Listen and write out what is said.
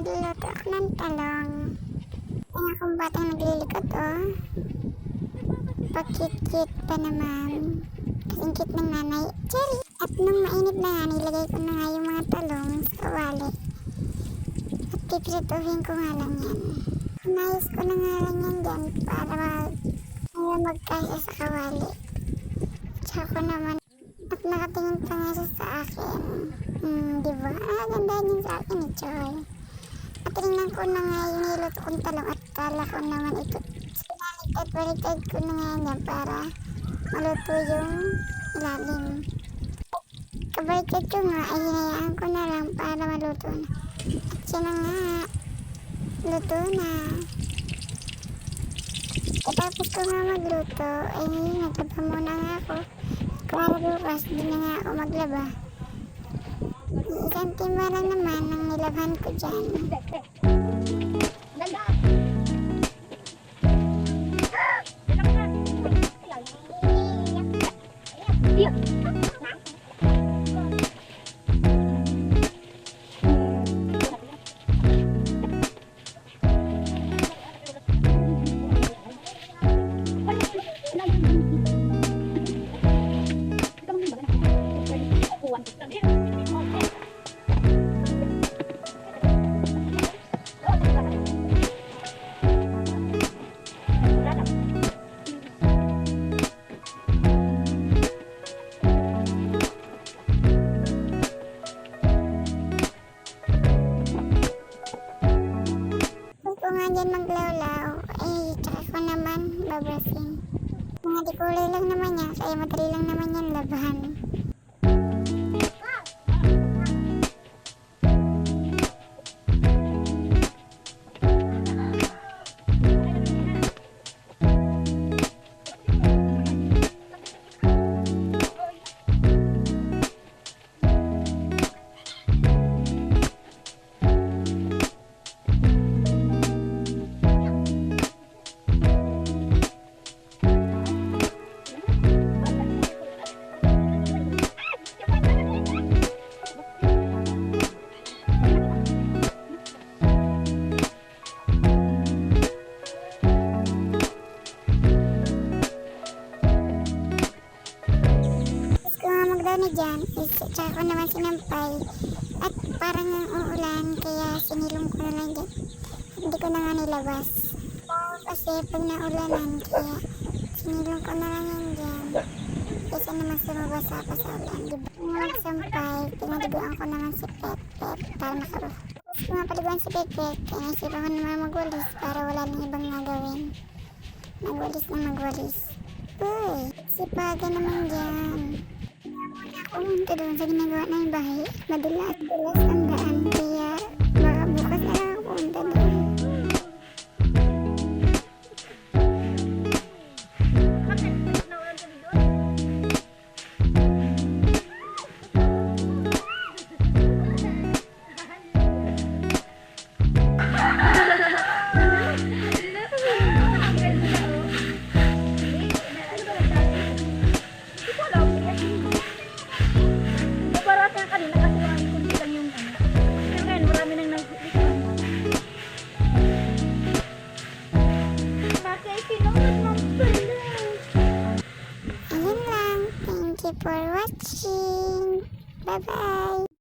Magluluto ako ng talong. Kaya akong batang naglilikot, oh. Pakit-kit pa naman. Kasing cute ng nanay. Cherry! At nung mainit na nga, nilagay ko na nga yung mga talong sa kawali. At piprituhin ko nga lang yan. Nais ko na nga lang yan dyan para magkasa sa kawali. Tsaka ko naman. At nakatingin pa nga siya sa akin. Diba? Ganda niya sa akin ni Choy. At tingnan ko na nga yung niluto kong talong at kala ko naman ito. Baliktad ko na nga yan para maluto yung ilalim. Kabaliktad ko nga ay hinayaan ko na lang para maluto na. At siya na nga. Luto na. Tapos ko nga magluto ay naglaba muna nga ako. Para bukas din na nga ako maglaba. Isang timba lang naman ang nilabhan ko dyan. Dyan maglawlaw ay tsaka ko naman babrasin. Mga di kulay lang naman yan kaya madali lang naman yan labahan. Ni dyan is tsaka ko naman sinampay at parang uulan kaya sinilong ko na lang dyan. Hindi ko na nga nilabas kasi pag naulanan kaya sinilong ko na lang yan dyan kasi naman sumabasa pa sa ulan, diba? Nung nagsampay pinadiguan ko naman si Pet para makaruf. Tapos kung mapaliguan si Pet kaya naisipan ko naman magwalis para wala nang ibang nagawin. Magwalis uy, sipagan naman dyan. Pumunta doon sa ginagawa na yung bahay. Madulas ang daan. Kaya baka bukas na lang ako pumunta doon. For watching. Bye bye.